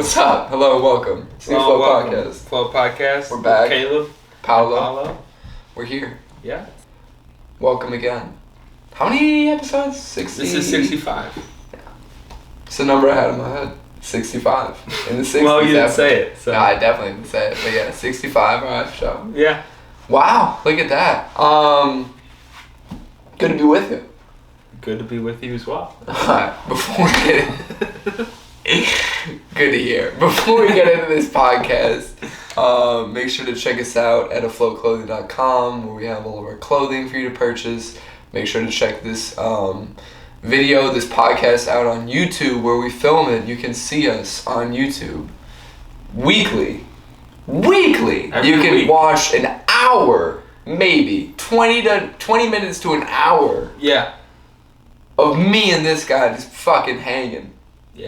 What's up? Hello, welcome. It's the Flow Podcast. Flow Podcast. We're back. Caleb. Paolo. We're here. Yeah. Welcome again. How many episodes? 60? This is 65. Yeah. It's the number I had in my head. 65. In the 60s. Well, you didn't say it. So. No, I definitely didn't say it. But yeah, 65. Alright, for sure. Yeah. Wow, look at that. Good to be with you. Good to be with you as well. Alright, before we get good to hear. Before we get into this podcast, make sure to check us out at aflowclothing.com where we have all of our clothing for you to purchase. Make sure to check this this podcast out on YouTube where we film it. You can see us on YouTube weekly. Every You can week. watch an hour, maybe 20 minutes to an hour. Yeah. Of me and this guy just fucking hanging,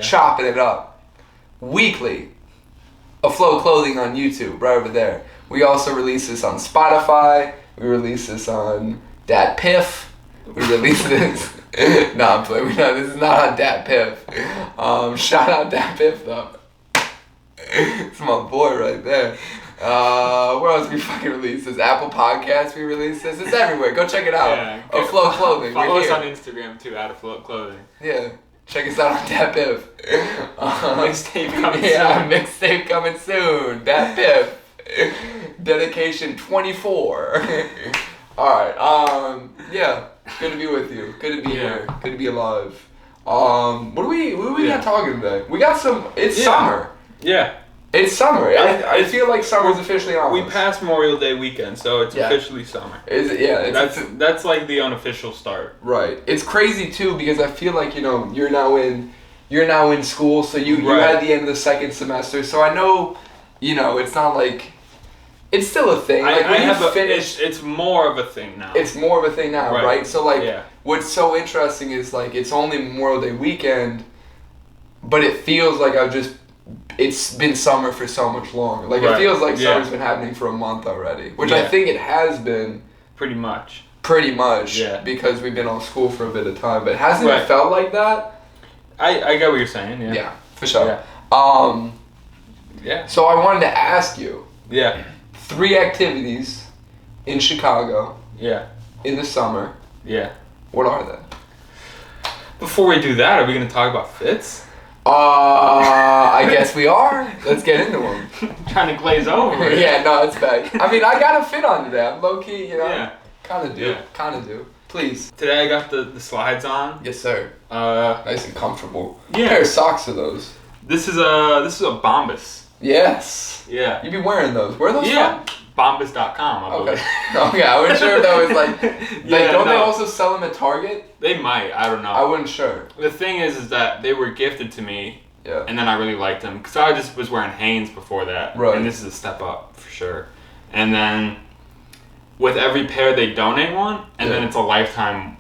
chopping it up, weekly. Aflow Clothing on YouTube, right over there. We also release this on Spotify. We release this on Dat Piff. We release this. No, I'm playing. This is not on Dat Piff. Shout out Dat Piff though. It's my boy right there. Where else we fucking release this? Apple Podcasts we release this. It's everywhere. Go check it out. Yeah. Aflow Clothing. Follow We're us here. on Instagram too, at Aflow Clothing. Yeah. Check us out on Dat Piff. Mixtape coming Yeah, soon. mixtape coming soon. Dat Piff. Dedication 24. Alright, yeah. Good to be with you. Good to be here. Good to be alive. What are we got talking today? We got some, it's summer. Yeah. It's summer. I feel like summer's officially on. We passed Memorial Day weekend, so it's officially summer. Is it? Yeah. That's like the unofficial start. Right. It's crazy too because I feel like you're now in school, so you had the end of the second semester. So I know, it's not like it's still a thing. Like it's more of a thing now. It's more of a thing now, right? So what's so interesting is like it's only Memorial Day weekend, but it feels like it's been summer for so much longer. Like it feels like summer's been happening for a month already, which I think it has been. Pretty much. Because we've been on school for a bit of time, but hasn't it felt like that? I get what you're saying. Yeah. Yeah, for sure. Yeah. So I wanted to ask you. Yeah. 3 activities in Chicago. Yeah. In the summer. Yeah. What are they? Before we do that, are we going to talk about fits? I guess we are. Let's get into them. Trying to glaze over. Yeah, no, it's bad. I mean, I got a fit on today. I'm low key, Yeah. Kind of do. Yeah. Kind of do. Please. Today I got the slides on. Yes, sir. Nice and comfortable. Yeah. What pair of socks are those? This is a Bombas. Yes. Yeah. You be wearing those. Where are those from? Bombas.com, I believe. Okay, I wasn't sure if that was like don't they also sell them at Target? They might, I don't know. I wasn't sure. The thing is that they were gifted to me. Yeah. And then I really liked them because I just was wearing Hanes before that. Right. And this is a step up for sure. And then with every pair they donate one, and then it's a lifetime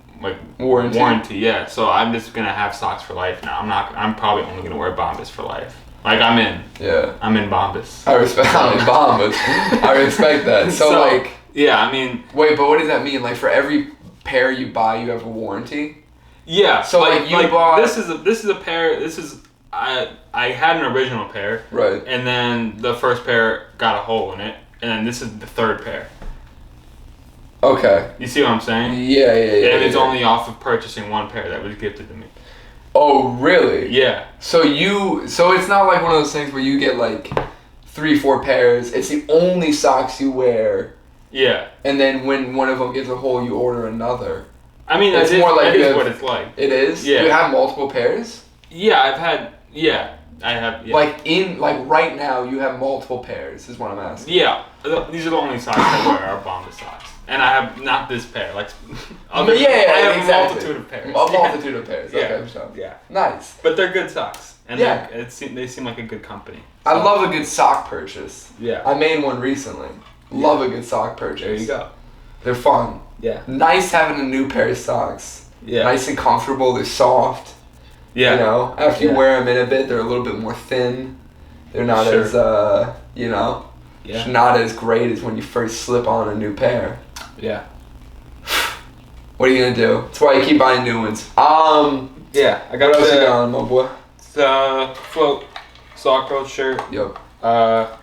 warranty. Yeah. So I'm just gonna have socks for life now. I'm probably only gonna wear Bombas for life. Like I'm in. Yeah. I'm in Bombas. I'm in Bombas. I respect that. So like. Yeah, I mean. Wait, but what does that mean? Like for every pair you buy, you have a warranty? Yeah. So like you bought. This is a pair. I had an original pair. Right. And then the first pair got a hole in it, and then this is the third pair. Okay. You see what I'm saying? Yeah. And it's only off of purchasing one pair that was gifted to me. Oh, really? Yeah. So it's not like one of those things where you get like 3-4 pairs. It's the only socks you wear. Yeah. And then when one of them gets a hole, you order another. I mean, that is what it's like. It is? Yeah. You have multiple pairs? Yeah, I have. Yeah. Like right now, you have multiple pairs, is what I'm asking. Yeah. These are the only socks I wear are Bombas socks. And I have not this pair. Like, I have a multitude of pairs. A multitude of pairs. Okay, Yeah. so. Yeah. Nice. But they're good socks. And Yeah. they seem like a good company. So. I love a good sock purchase. Yeah. I made one recently. Love a good sock purchase. There you go. They're fun. Yeah. Nice having a new pair of socks. Yeah. Nice and comfortable. They're soft. Yeah. After you wear them in a bit, they're a little bit more thin. They're not as, not as great as when you first slip on a new pair. Yeah. What are you gonna do? That's why you keep buying new ones. Yeah, I got what else you got on, my boy? Float sock roll shirt. Yep. I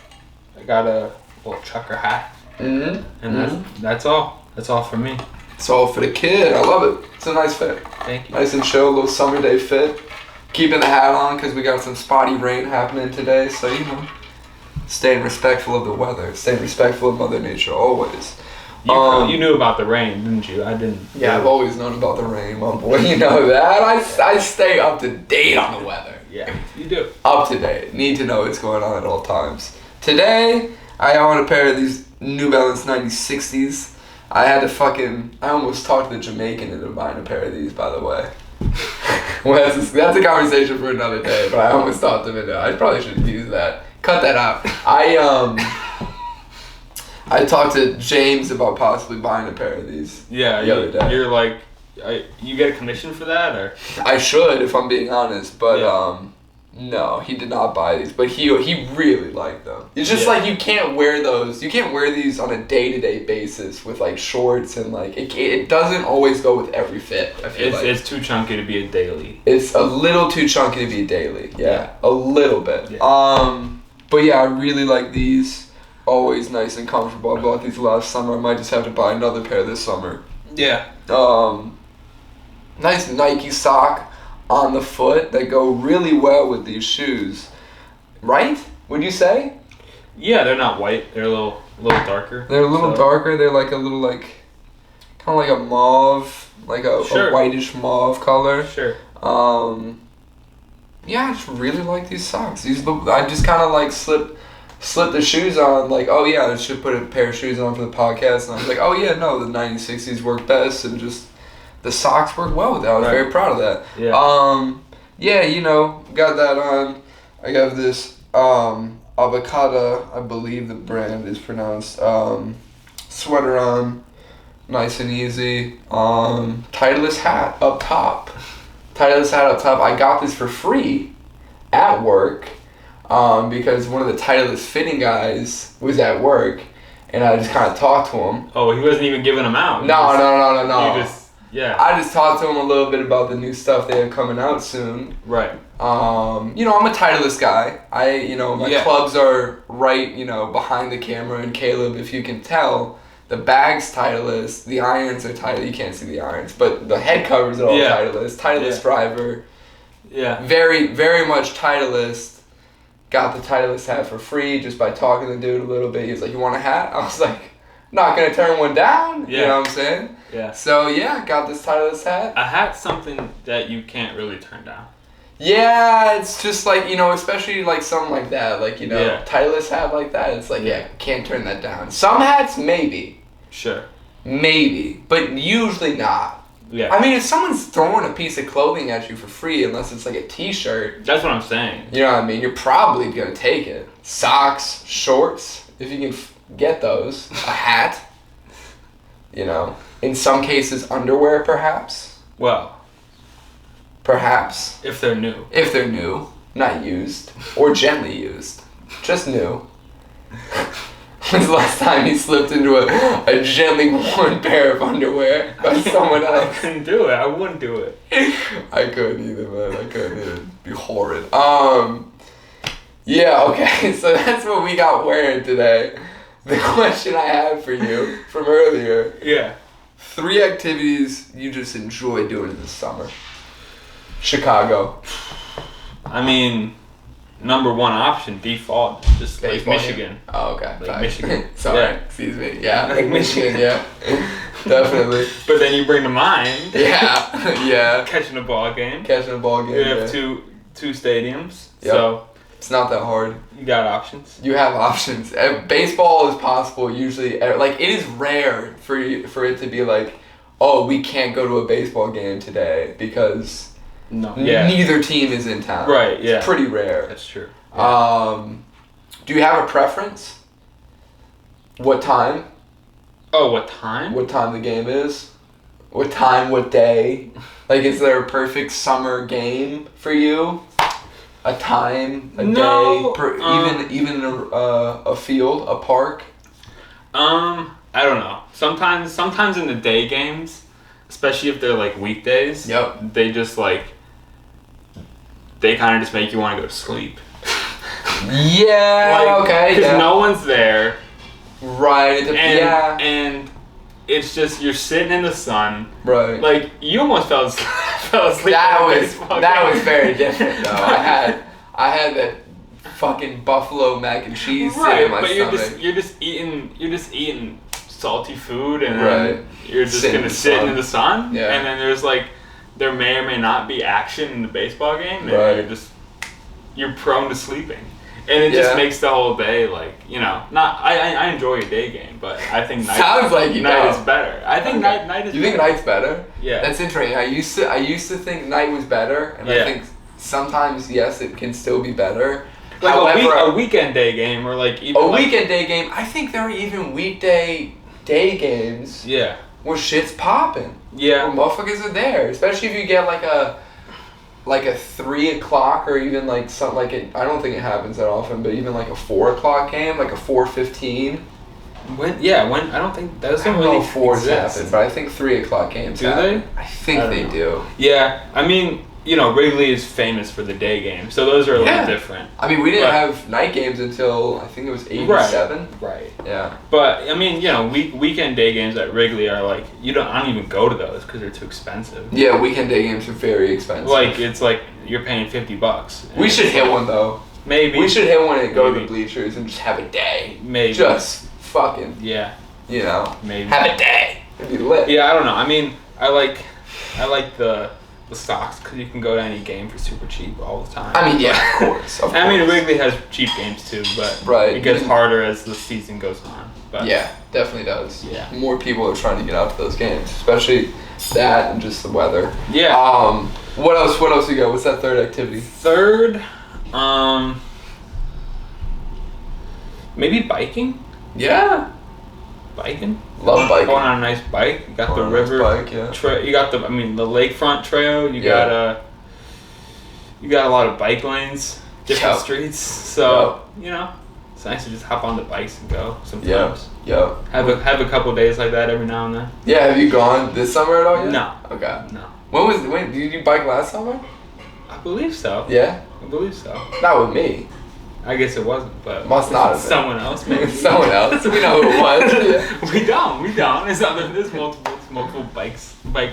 got a little trucker hat. Mm-hmm. And that's all. That's all for me. It's all for the kid. I love it. It's a nice fit. Thank you. Nice and chill, little summer day fit. Keeping the hat on because we got some spotty rain happening today. So, staying respectful of the weather. Staying respectful of Mother Nature always. You knew about the rain, didn't you? I didn't. Yeah, I've always known about the rain, my boy. You know that. I stay up to date on the weather. Yeah, you do. Up to date. Need to know what's going on at all times. Today, I own a pair of these New Balance 9060s. I almost talked the Jamaican into buying a pair of these, by the way. Well, that's a conversation for another day, but I almost talked him into it. I probably shouldn't use that. Cut that out. I talked to James about possibly buying a pair of these. Yeah, the other day. You're like, you get a commission for that, or? I should, if I'm being honest, but no, he did not buy these, but he really liked them. It's just like you can't wear those. You can't wear these on a day-to-day basis with like shorts and like it doesn't always go with every fit. I feel it's too chunky to be a daily. It's a little too chunky to be a daily. Yeah, a little bit. Yeah. But yeah, I really like these. Always nice and comfortable. I bought these last summer. I might just have to buy another pair this summer. Yeah. Nice Nike sock on the foot that go really well with these shoes. Right? Would you say? Yeah, they're not white. They're a little darker. They're a little darker. They're like a little kind of like a mauve, like a whitish mauve color. Sure. Yeah, I just really like these socks. I just kind of like slip the shoes on, like, oh yeah, I should put a pair of shoes on for the podcast, and I was like, oh yeah, no, the 9060s work best, and just the socks work well with that. I was very proud of that. Yeah. Got that on. I got this avocado, I believe the brand is pronounced, sweater on, nice and easy. Titleist hat up top. I got this for free at work. Because one of the Titleist fitting guys was at work, and I just kind of talked to him. Oh, he wasn't even giving them out. No. I just talked to him a little bit about the new stuff they have coming out soon. Right. I'm a Titleist guy. My clubs are right, behind the camera, and Caleb, if you can tell, the bag's Titleist, the irons are Titleist. You can't see the irons, but the head covers are all Titleist driver. Yeah. Very, very much Titleist. Got the Titleist hat for free just by talking to the dude a little bit. He was like, "You want a hat?" I was like, "Not gonna turn one down." Yeah. You know what I'm saying? Yeah. So yeah, got this Titleist hat. A hat's something that you can't really turn down. Yeah, it's just like, especially like something like that, like, Titleist hat like that. It's like, can't turn that down. Some hats, maybe. Sure. Maybe, but usually not. Yeah. I mean, if someone's throwing a piece of clothing at you for free, unless it's like a t-shirt. That's what I'm saying. You know what I mean? You're probably going to take it. Socks, shorts, if you can get those. A hat. In some cases, underwear, perhaps. Well. Perhaps. If they're new. If they're new. Not used. Or gently used. Just new. When's the last time you slipped into a gently worn pair of underwear by someone else? I couldn't do it. I wouldn't do it. I couldn't either, man. I couldn't either. It'd be horrid. Yeah, okay. So that's what we got wearing today. The question I had for you from earlier. Yeah. 3 activities you just enjoy doing in the summer. Chicago. I mean, number one option, default, just like Michigan. Oh, okay. Like Michigan. Sorry, excuse me. Yeah, like Michigan, yeah. Definitely. But then you bring to mind. Yeah. Catching a ball game. You have two stadiums. Yep. So it's not that hard. You got options. You have options. Baseball is possible usually. Like, it is rare for it to be like, oh, we can't go to a baseball game today because neither team is in town. Right, yeah. It's pretty rare. That's true. Yeah. Do you have a preference? What time? Oh, what time? What time the game is? What time, what day? Like, is there a perfect summer game for you? A time, a day, even a field, a park? I don't know. Sometimes in the day games, especially if they're like weekdays, yep. They just like, they kind of just make you want to go to sleep. Yeah. Like, okay. Because yeah. no one's there. Right. And it's just you're sitting in the sun. Right. Like you almost fell asleep. That was very different though. I had that fucking buffalo mac and cheese sitting in my stomach. you're just eating salty food and right. then you're just gonna sit in the sun. Yeah. And then there may or may not be action in the baseball game. And right. you're prone to sleeping. And it just makes the whole day I enjoy a day game, but I think night is better. I think night is better. You think night's better? Yeah. That's interesting. I used to think night was better, and I think sometimes yes it can still be better. Like however, a weekend day game or weekend day game, I think there are even weekday day games. Yeah. Where shit's popping. Yeah. Where motherfuckers are there. Especially if you get like a 3 o'clock or even like something like it. I don't think it happens that often, but even like a 4 o'clock game, like a 4:15. When I don't think those don't really exist. Happen, but I think 3 o'clock games. Do happen. they? I think they do. Yeah, I mean, Wrigley is famous for the day game, so those are a little different. I mean, we didn't have night games until I think it was 87. Right. Yeah. But I mean, weekend day games at Wrigley are like I don't even go to those because they're too expensive. Yeah, weekend day games are very expensive. Like it's like you're paying $50. We should hit one though. Maybe. We should hit one and go to the bleachers and just have a day. Maybe. Just fucking. Yeah. Maybe. Have a day. It'd be lit. Yeah, I don't know. I mean, I like the stocks because you can go to any game for super cheap all the time. I mean, yeah, of course. I mean, Wrigley has cheap games too, but it gets harder as the season goes on. But yeah, definitely does. Yeah. More people are trying to get out to those games, especially that and just the weather. Yeah. What else you got? What's that third activity? Third, maybe biking. Yeah. Biking. Love biking. Going on a nice bike. You got the river bike, yeah. trail. You got the lakefront trail. You got a lot of bike lanes, different streets. So it's nice to just hop on the bikes and go sometimes. Yeah. Have a couple days like that every now and then. Yeah. Have you gone this summer at all yet? No. Okay. No. When did you bike last summer? I believe so. Yeah. I believe so. Not with me. I guess it wasn't, but must not have been. Someone else maybe. Someone else. We know who it was. Yeah. We don't. There's multiple bike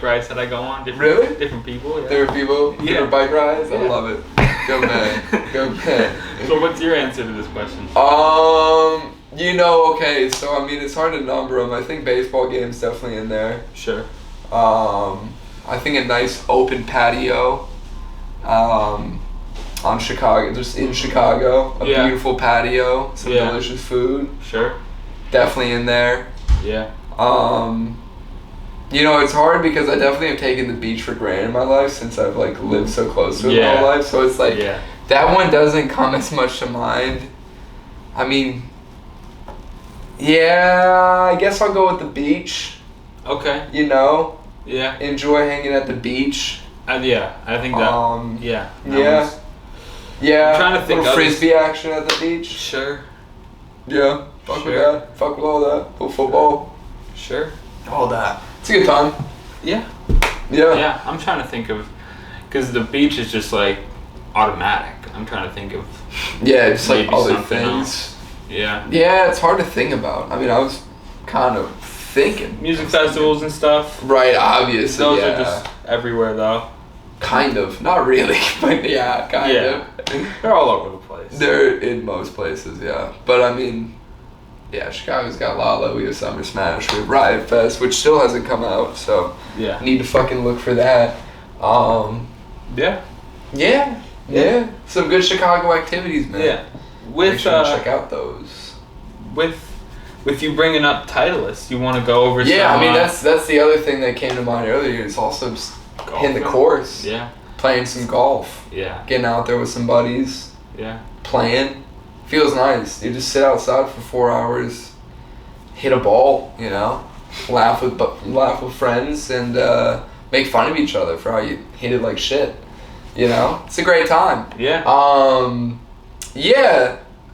rides that I go on. Different people. Yeah. There are people. Different bike rides. I love it. Go man. So what's your answer to this question? Okay. So I mean, it's hard to number them. I think baseball games definitely in there. Sure. I think a nice open patio. On Chicago, just in Chicago, a beautiful patio, some delicious food. Sure. Definitely in there. Yeah. It's hard because I definitely have taken the beach for granted in my life since I've lived so close to it my whole life. So it's that one doesn't come as much to mind. I mean, I guess I'll go with the beach. Okay. Yeah. Enjoy hanging at the beach. I think that. Yeah. I'm trying to think little frisbee action at the beach. Sure. Yeah. Fuck with that. Fuck with all that. Little football. Sure. All that. It's a good time. Yeah. Yeah. I'm trying to think of, because the beach is just automatic. I'm trying to think of. Yeah, just other things. Else. Yeah. Yeah, it's hard to think about. I mean, I was kind of thinking. Music festivals and stuff. Right, obviously. Those are just everywhere though. Kind of. Not really, but kind of. They're all over the place. They're in most places, yeah. But I mean, Chicago's got Lala, we have Summer Smash, we have Riot Fest, which still hasn't come out, so need to fucking look for that. Yeah. Some good Chicago activities, man. Yeah. Make sure to check out those. With you bringing up Titleist, you want to go over some... I mean, that's the other thing that came to mind earlier. It's also just hitting the course. Yeah. Playing some golf. Yeah. Getting out there with some buddies. Yeah. Playing. Feels nice. You just sit outside for 4 hours, hit a ball, laugh with friends, and make fun of each other for how you hit it like shit. It's a great time. Yeah.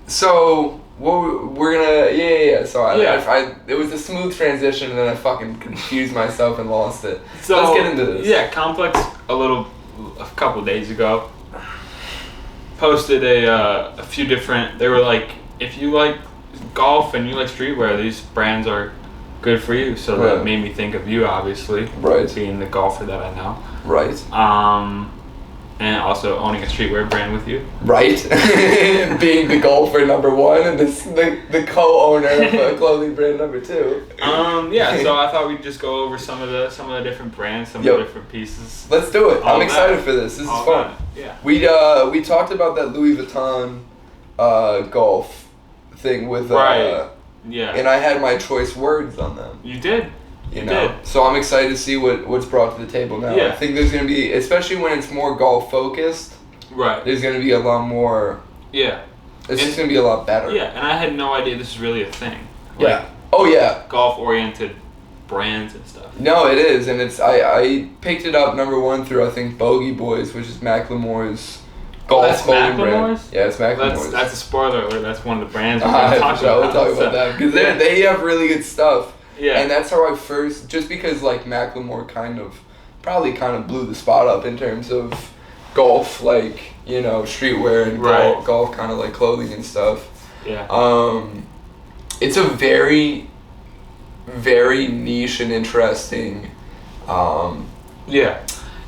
So we're gonna So I it was a smooth transition, and then I fucking confused myself and lost it. So let's get into this. Yeah, Complex a couple days ago posted a few different. They were like, if you like golf and you like streetwear, these brands are good for you. So that made me think of you, obviously. Right. Being the golfer that I know. Right. And also owning a streetwear brand with you. Right. Being the golfer number one and the co-owner of a clothing brand number two. Yeah, so I thought we'd just go over some of the different brands, some of the different pieces. Let's do it. I'm excited for this. This is fun. Yeah. We talked about that Louis Vuitton golf thing with right. Yeah. And I had my choice words on them. You did. You know, so I'm excited to see what's brought to the table now. Yeah. I think there's going to be, especially when it's more golf focused. Right. There's going to be a lot more. Yeah. It's just going to be a lot better. Yeah, and I had no idea this is really a thing. Yeah. Oh yeah. Golf oriented brands and stuff. No, it is, and it's I picked it up number one through I think Bogey Boys, which is Macklemore's golf clothing brand. Yeah, it's Macklemore's. That's a spoiler alert. That's one of the brands we'll talk about that because they have really good stuff. Yeah. And that's how I first, just because like Macklemore probably blew the spot up in terms of golf, like, you know, streetwear and golf kind of like clothing and stuff. Yeah. It's a very, very niche and interesting. Yeah.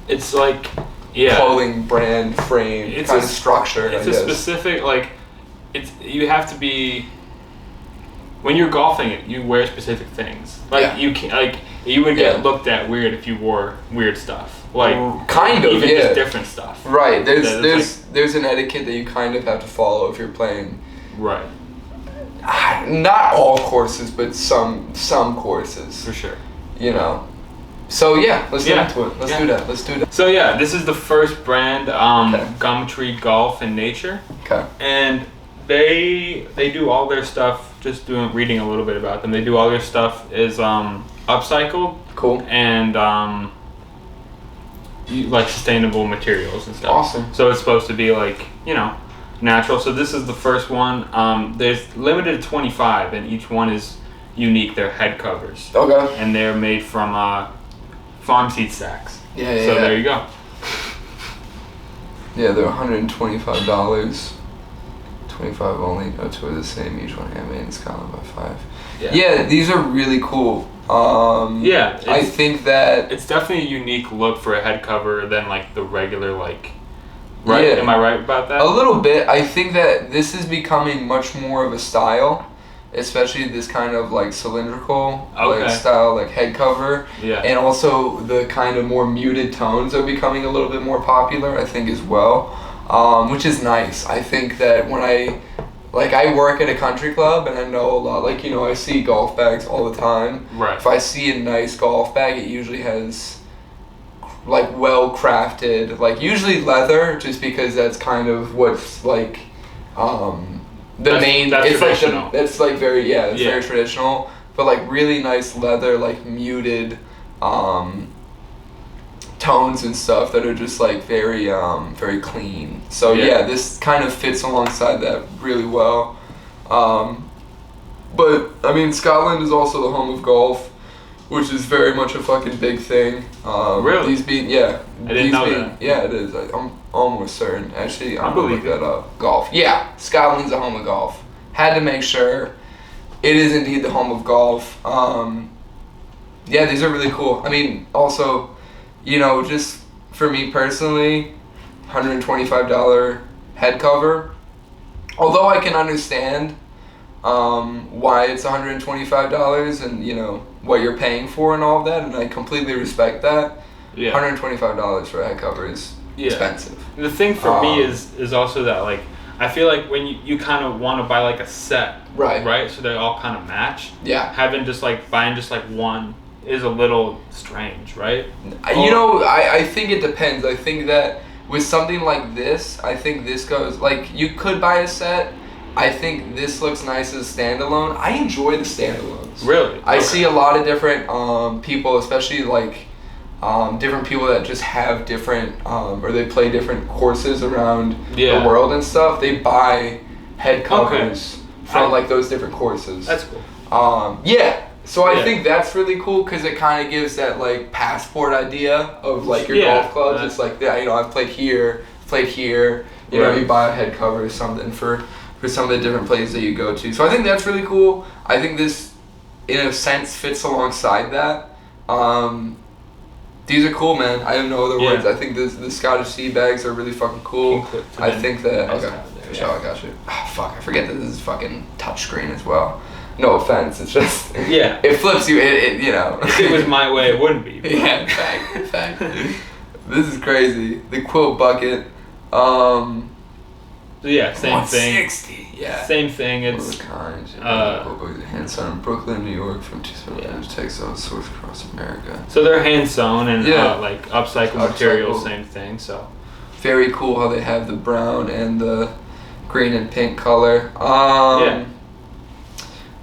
It's like, clothing brand frame kind of structure. It's a specific you have to be. When you're golfing, you wear specific things. You would get looked at weird if you wore weird stuff. Even just different stuff. Right. There's an etiquette that you kind of have to follow if you're playing. Right. Not all courses, but some courses. For sure. You know. So yeah, let's get into it. Let's do that. So yeah, this is the first brand, Gumtree Golf and Nature. Okay. And they do all their stuff. Just reading a little bit about them. They do all their stuff is upcycled. Cool. And sustainable materials and stuff. Awesome. So it's supposed to be natural. So this is the first one. There's limited to 25, and each one is unique. They're head covers. Okay. And they're made from farm seed sacks. Yeah. So there you go. Yeah, they're $125. 25 only, no two are the same, each one handmade in Scotland by 5. Yeah, these are really cool. I think that it's definitely a unique look for a head cover than the regular right? Yeah. Am I right about that? A little bit. I think that this is becoming much more of a style, especially this kind of cylindrical style head cover. Yeah. And also the kind of more muted tones are becoming a little bit more popular, I think, as well. Which is nice. I think that when I work at a country club and I know a lot, I see golf bags all the time. Right. If I see a nice golf bag, it usually has well crafted, usually leather, just because that's kind of what's main. That's traditional. It's very very traditional, but really nice leather, muted. Tones and stuff that are just very very clean. So this kind of fits alongside that really well. But I mean, Scotland is also the home of golf, which is very much a fucking big thing. Really? These being I didn't know that. Yeah, it is. I'm almost certain. Actually, I'm gonna look that up. Golf. Yeah, Scotland's the home of golf. Had to make sure. It is indeed the home of golf. These are really cool. I mean, also, just for me personally, $125 head cover. Although I can understand why it's $125 and what you're paying for and all of that, and I completely respect that. Yeah. $125 for a head cover is expensive. The thing for me is also that I feel like when you kind of want to buy a set, right? So they all kind of match. Yeah. Having buying one is a little strange, right? I think it depends. I think that with something like this, I think this goes you could buy a set. I think this looks nice as standalone. I enjoy the standalones. Really? I see a lot of different people, especially different people that just have different or they play different courses around the world and stuff. They buy head covers from those different courses. That's cool. So I think that's really cool because it kind of gives that passport idea of your golf clubs. It's I've played here, You know, you buy a head cover or something for some of the different places that you go to. So I think that's really cool. I think this, in a sense, fits alongside that. These are cool, man. I have no other words. I think the Scottish sea bags are really fucking cool. I think that... Okay, for sure, I got you. Oh, fuck, I forget that this is fucking touchscreen as well. No offense, it's just... Yeah. It flips you, you know. If it was my way, it wouldn't be. Yeah, in fact. This is crazy. The quilt bucket. Yeah, same thing. 160. Yeah. Same thing. It's hand sewn in Brooklyn, New York, from textiles sourced across America. So they're hand sewn and like upcycled material, same thing. So very cool how they have the brown and the green and pink color.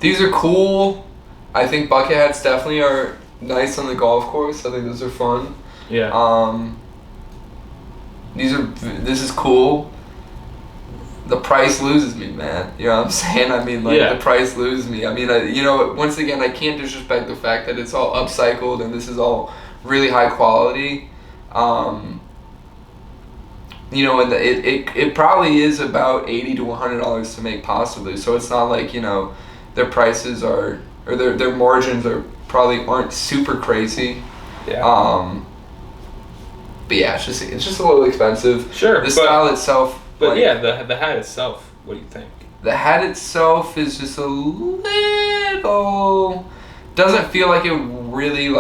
These are cool. I think bucket hats definitely are nice on the golf course. I think those are fun. Yeah. This is cool. The price loses me, man. You know what I'm saying? I mean, the price loses me. I mean, once again, I can't disrespect the fact that it's all upcycled and this is all really high quality. And it probably is about $80 to $100 to make possibly. So it's not like, their prices are, or their margins aren't super crazy. Yeah. But yeah, it's just a little expensive. Sure. The style itself. But the hat itself, what do you think? The hat itself is just a little... Doesn't feel like it really,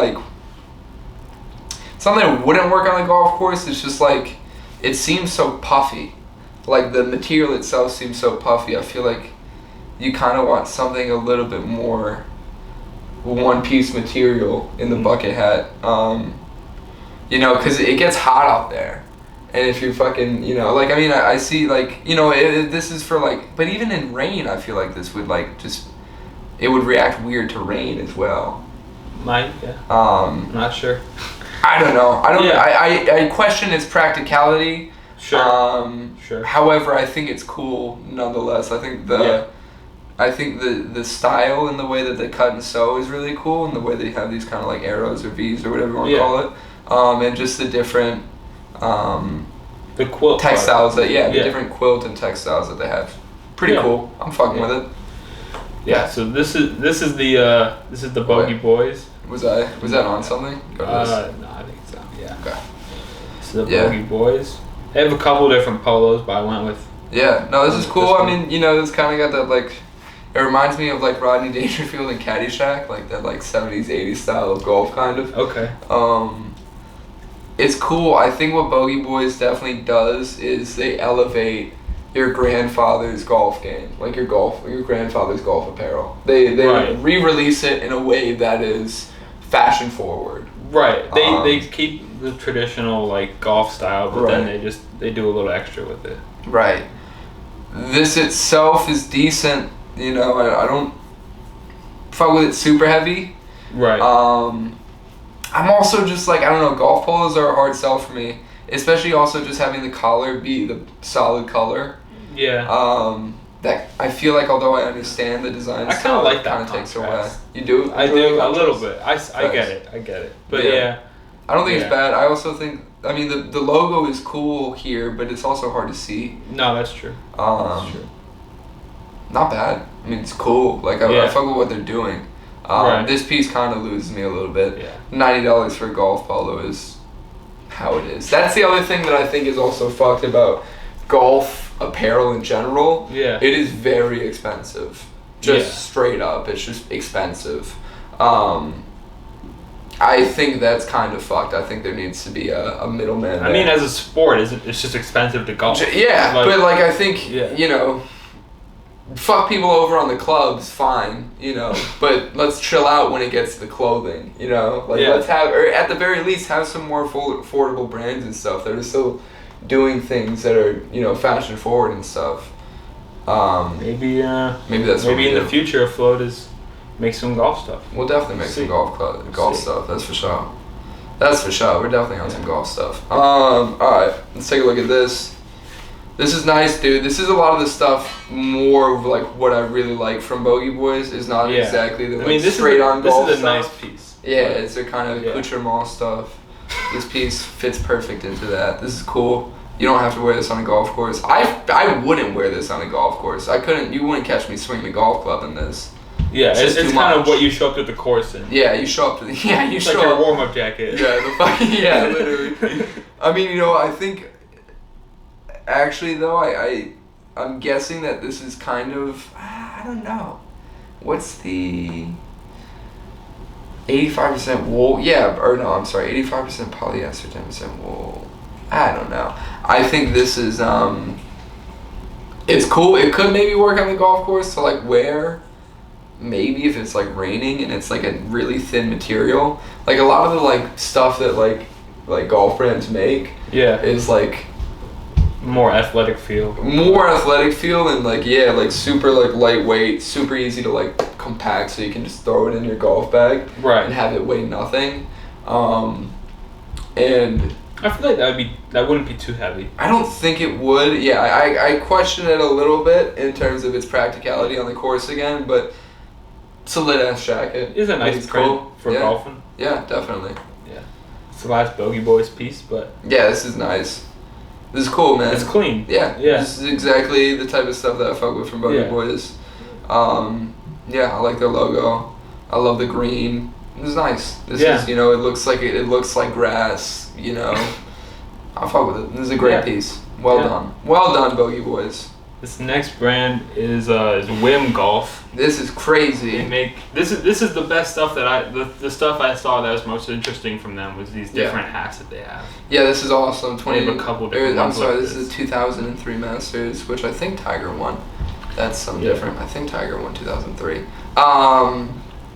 something that wouldn't work on a golf course. It's just like, it seems so puffy. Like, the material itself seems so puffy. I feel like you kind of want something a little bit more one-piece material in the bucket hat. Because it gets hot out there. And if you're fucking, I see, this is for, but even in rain, I feel like this would, it would react weird to rain as well. Might, yeah. I'm not sure. I don't know. I question its practicality. Sure. Sure. However, I think it's cool nonetheless. I think the style and the way that they cut and sew is really cool, and the way they have these kind of, arrows or V's or whatever you want to call it. And just the different... the quilt textiles the different quilt and textiles that they have. Pretty cool. I'm fucking with it. Yeah. So this is the Bogey Boys. Was that on something? No, I think it's on. Yeah. Okay. This is the Bogey Boys. They have a couple different polos, but I went with. Yeah. No, this is cool. I mean, this kind of got that It reminds me of Rodney Dangerfield and Caddyshack, that 70s, 80s style of golf kind of. Okay. It's cool. I think what Bogey Boys definitely does is they elevate your grandfather's golf game, your grandfather's golf apparel. They re-release it in a way that is fashion forward. Right. They keep the traditional golf style, but then they do a little extra with it. Right. This itself is decent. I don't fuck with it super heavy. Right. I'm also just I don't know, golf polos are a hard sell for me. Especially also just having the collar be the solid color. Yeah. That I feel although I understand the design I kind of like that kind of takes away. You do? I do a little bit. I get it. But I don't think it's bad. I also think, the logo is cool here, but it's also hard to see. No, that's true. That's true. Not bad. It's cool. I fuck with what they're doing. This piece kind of loses me a little bit. Yeah. $90 for a golf polo is how it is. That's the other thing that I think is also fucked about golf apparel in general. Yeah. It is very expensive. Straight up. It's just expensive. I think that's kind of fucked. I think there needs to be a middleman there. As a sport, it's just expensive to golf. Yeah, but I think, fuck people over on the clubs, fine, but let's chill out when it gets to the clothing, let's have, or at the very least, have some more affordable brands and stuff that are still doing things that are, fashion forward and stuff. Maybe that's maybe in the future, Float make some golf stuff. We'll definitely make some golf stuff. That's for sure. We're definitely on some golf stuff. All right, let's take a look at this. This is nice, dude. This is a lot of the stuff more of what I really like from Bogey Boys. Is not exactly the straight on golf stuff. This is a nice piece. Yeah, it's a kind of accoutrement stuff. This piece fits perfect into that. This is cool. You don't have to wear this on a golf course. I wouldn't wear this on a golf course. You wouldn't catch me swinging a golf club in this. Yeah, it's kind of what you show up to the course in. Yeah, you show up to it's like your warm-up jacket. Yeah, literally. I mean, I think, actually though, I'm guessing that this is kind of, I don't know. What's the 85% wool? Yeah, or no, I'm sorry, 85% polyester, 10% wool. I don't know. I think this is, it's cool. It could maybe work on the golf course to like wear, maybe if it's like raining and it's like a really thin material. Like a lot of the like stuff that like golf brands make is like more athletic feel and like super like lightweight, super easy to like compact, so you can just throw it in your golf bag and have it weigh nothing. And I feel like that wouldn't be too heavy. I don't think it would. Yeah, I question it a little bit in terms of its practicality on the course again, but it's a lit ass jacket. It's a nice print for golfing. Yeah, definitely. Yeah, it's the last Bogey Boys piece, but yeah, this is nice. This is cool, man. It's clean. Yeah. This is exactly the type of stuff that I fuck with from Bogey Boys. I like their logo. I love the green. This is nice. This is, it looks like grass, I fuck with it. This is a great piece. Well done. Well done, Bogey Boys. This next brand is Whim Golf. This is crazy. This is the best stuff that the stuff I saw that was most interesting from them was these different hats that they have. Yeah, this is awesome. They have a couple different ones. I'm sorry, this is 2003 Masters, which I think Tiger won. That's something different. I think Tiger won 2003.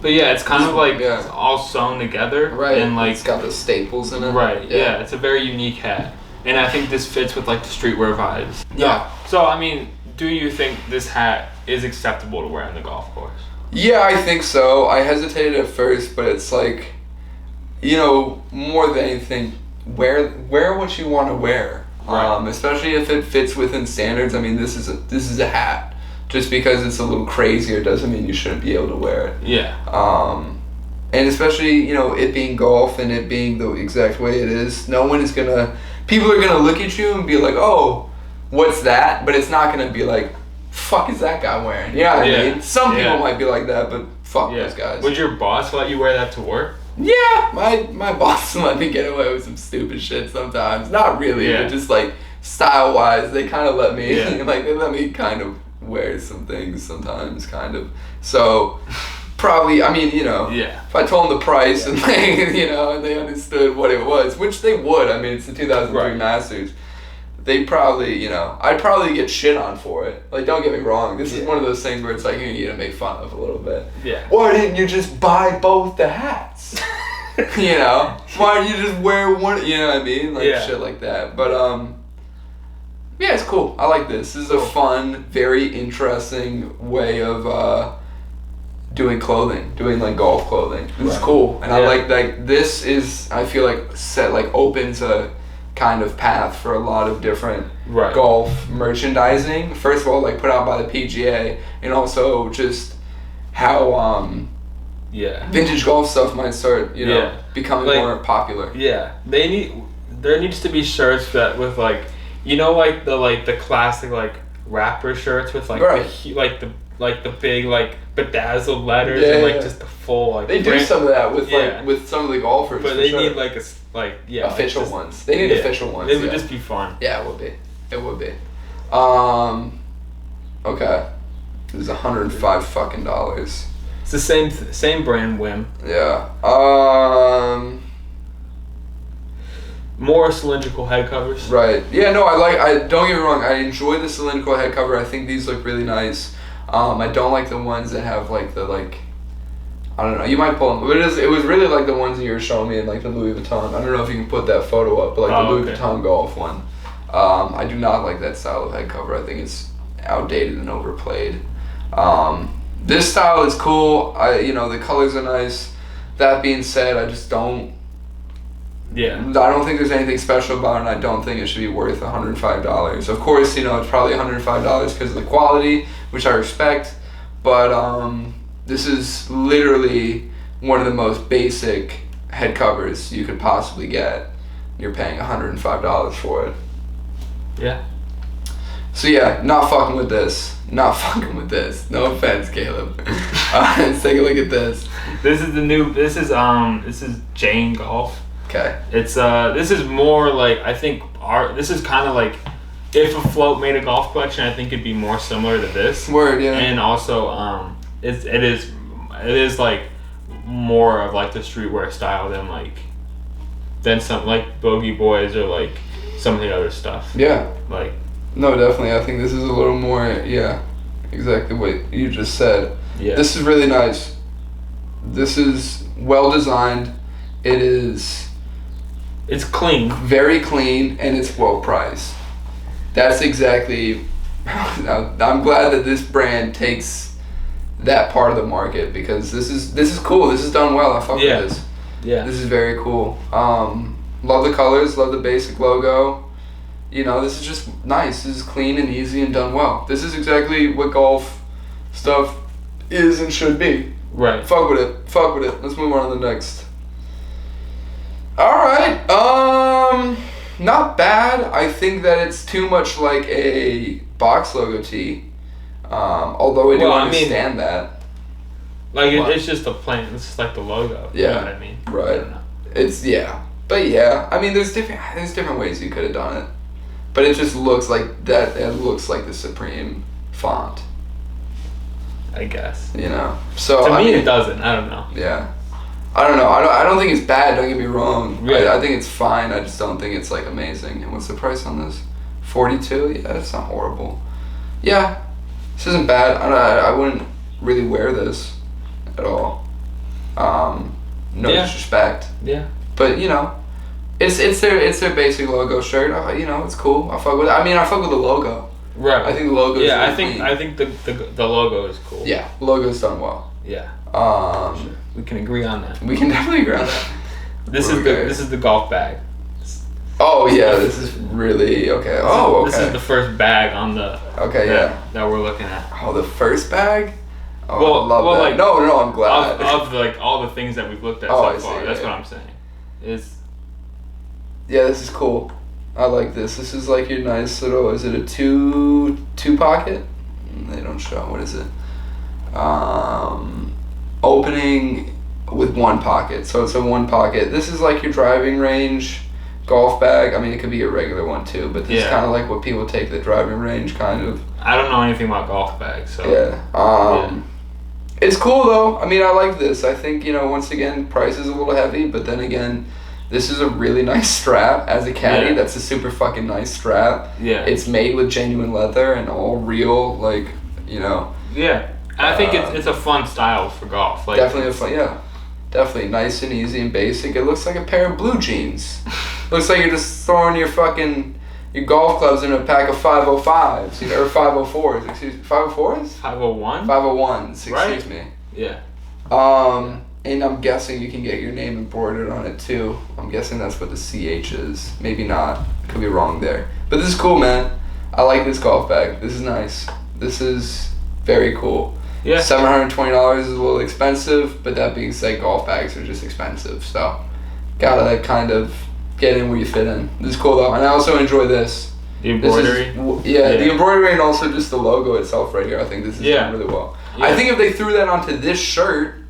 But yeah, it's kind of like it's all sewn together. Right. And like it's got the staples in it. Right. Yeah, it's a very unique hat. And I think this fits with like the streetwear vibes. Yeah. So I mean, do you think this hat is acceptable to wear on the golf course? Yeah, I think so. I hesitated at first, but it's like, more than anything, wear what you want to wear. Right. Especially if it fits within standards. I mean, this is a hat. Just because it's a little crazier doesn't mean you shouldn't be able to wear it. Yeah. And especially, it being golf and it being the exact way it is, people are gonna look at you and be like, oh, what's that? But it's not gonna be like, fuck is that guy wearing? You know what I mean? Some people might be like that, but fuck those guys. Would your boss let you wear that to work? Yeah, my boss let me get away with some stupid shit sometimes. Not really, but just like style wise, they kind of let me they let me kind of wear some things sometimes, kind of. So probably, I mean, if I told them the price and and they understood what it was, which they would. I mean, it's the 2003 Masters. They probably, I'd probably get shit on for it. Like, don't get me wrong. This is one of those things where it's like, you're going to make fun of a little bit. Yeah. Why didn't you just buy both the hats? Why didn't you just wear one? You know what I mean? Like, shit like that. But, yeah, it's cool. I like this. This is a fun, very interesting way of doing clothing, doing like golf clothing. This is cool, and I like this is, I feel like opens a kind of path for a lot of different golf merchandising. First of all, like put out by the PGA, and also just how vintage golf stuff might start becoming more popular. Yeah, there needs to be shirts that with like. The classic like rapper shirts with like the big like bedazzled letters and just the full like. They do some of that with with some of the golfers. But they need official ones. They need official ones. It would just be fun. Yeah, it would be. It would be. Okay. This is $105 fucking dollars. It's the same brand, Whim. Yeah. More cylindrical head covers. Right. Yeah, no, don't get me wrong, I enjoy the cylindrical head cover. I think these look really nice. I don't like the ones that have I don't know, you might pull them. But it was really like the ones that you were showing me in like the Louis Vuitton. I don't know if you can put that photo up, but the Louis Vuitton golf one. I do not like that style of head cover. I think it's outdated and overplayed. This style is cool. The colors are nice. That being said, I just don't. Yeah. I don't think there's anything special about it, and I don't think it should be worth $105. Of course, it's probably $105 because of the quality, which I respect, but this is literally one of the most basic head covers you could possibly get. You're paying $105 for it. Yeah. So yeah, not fucking with this. Not fucking with this. No offense, Caleb. Let's take a look at this. This is Jane Golf. Okay. It's this is more like, I think this is kind of like, if a float made a golf collection, I think it'd be more similar to this. Word, yeah. And also it is like more of like the streetwear style than some like Bogey Boys or like some of the other stuff. Yeah. Like, no, definitely. I think this is a little more, yeah, exactly what you just said. yeah. This is really nice. This is well designed. It's clean. very clean, and it's well priced. That's exactly. I'm glad that this brand takes that part of the market, because this is cool. This is done well. I fuck with this. Yeah. This is very cool. Love the colors. Love the basic logo. You know, this is just nice. This is clean and easy and done well. This is exactly what golf stuff is and should be. Right. Fuck with it. Fuck with it. Let's move on to the next. Alright. Not bad. I think that it's too much like a box logo tee. Although I do understand that. Like, it's just a plain, it's just like the logo. Yeah. You know what I mean? Right. I don't know. It's, yeah. But yeah, I mean, there's different ways you could have done it. But it just looks like that. It looks like the Supreme font. I guess. You know. So to me, it doesn't. I don't know. Yeah. I don't know. I don't think it's bad. Don't get me wrong. Really? I think it's fine. I just don't think it's like amazing. And what's the price on this? $42. Yeah, that's not horrible. Yeah, this isn't bad. I wouldn't really wear this at all. No disrespect. Yeah. But you know. It's their basic logo shirt. You know, it's cool. I fuck with it. I mean, I fuck with the logo. Right. I think the logo. Yeah, is really I think the logo is cool. Yeah, the logo's done well. Yeah. Sure. We can agree on that. We can definitely agree on that. This is the golf bag. Oh yeah, this is really okay. Okay. This is the first bag on the. Okay, that we're looking at. Oh, the first bag. Oh, well, I love that. like, no, I'm glad. Of like all the things that we've looked at so far. That's what I'm saying. Yeah, this is cool. I like this. This is like your nice little. Is it a two pocket? They don't show. What is it? Opening with one pocket. So it's a one pocket. This is like your driving range golf bag. I mean, it could be a regular one too, but this is kind of like what people take the driving range kind of. I don't know anything about golf bags, so. Yeah. It's cool though. I mean, I like this. I think, you know, once again, price is a little heavy, but then again, this is a really nice strap. As a caddy, that's a super fucking nice strap. Yeah. It's made with genuine leather and all real, like, you know. Yeah. I think it's a fun style for golf. Like, definitely definitely nice and easy and basic. It looks like a pair of blue jeans. Looks like you're just throwing your golf clubs in a pack of 505s, you know, or 504s. Excuse me, 504s? 501? 501s. Excuse me. Yeah. And I'm guessing you can get your name embroidered on it too. I'm guessing that's what the CH is. Maybe not. Could be wrong there. But this is cool, man. I like this golf bag. This is nice. This is very cool. Yeah. $720 is a little expensive, but that being said, golf bags are just expensive. So, gotta kind of get in where you fit in. This is cool though, and I also enjoy this. The embroidery? The embroidery and also just the logo itself right here. I think this is done really well. Yeah. I think if they threw that onto this shirt,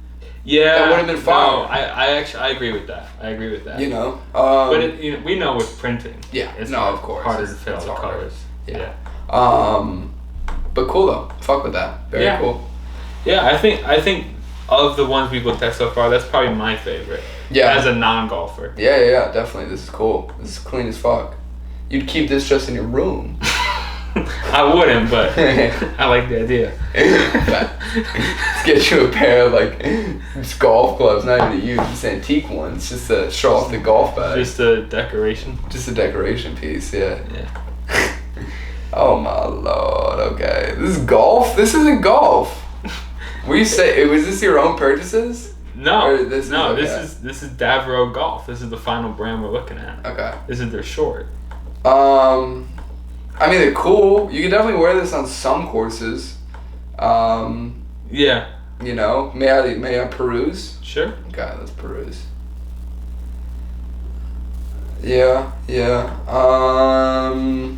that would have been fine. No, I agree with that. You know? But we know with printing. Yeah, it's of course. Harder to fit all the colors. Yeah. But cool though. Fuck with that. Very cool. Yeah, I think of the ones we've looked at so far, that's probably my favorite. Yeah. As a non-golfer. Yeah, definitely. This is cool. This is clean as fuck. You'd keep this just in your room. I wouldn't, but I like the idea. Let's get you a pair of like just golf clubs, not even to use, just antique ones, just to show off the golf bag. Just a decoration. Just a decoration piece, yeah. Oh my lord. Okay, this is golf. This isn't golf. Was this your own purchases? No, this is Davro Golf. This is the final brand we're looking at. Okay. This is their short. I mean, they're cool. You can definitely wear this on some courses. Yeah. You know, may I peruse? Sure. Okay, let's peruse. Yeah.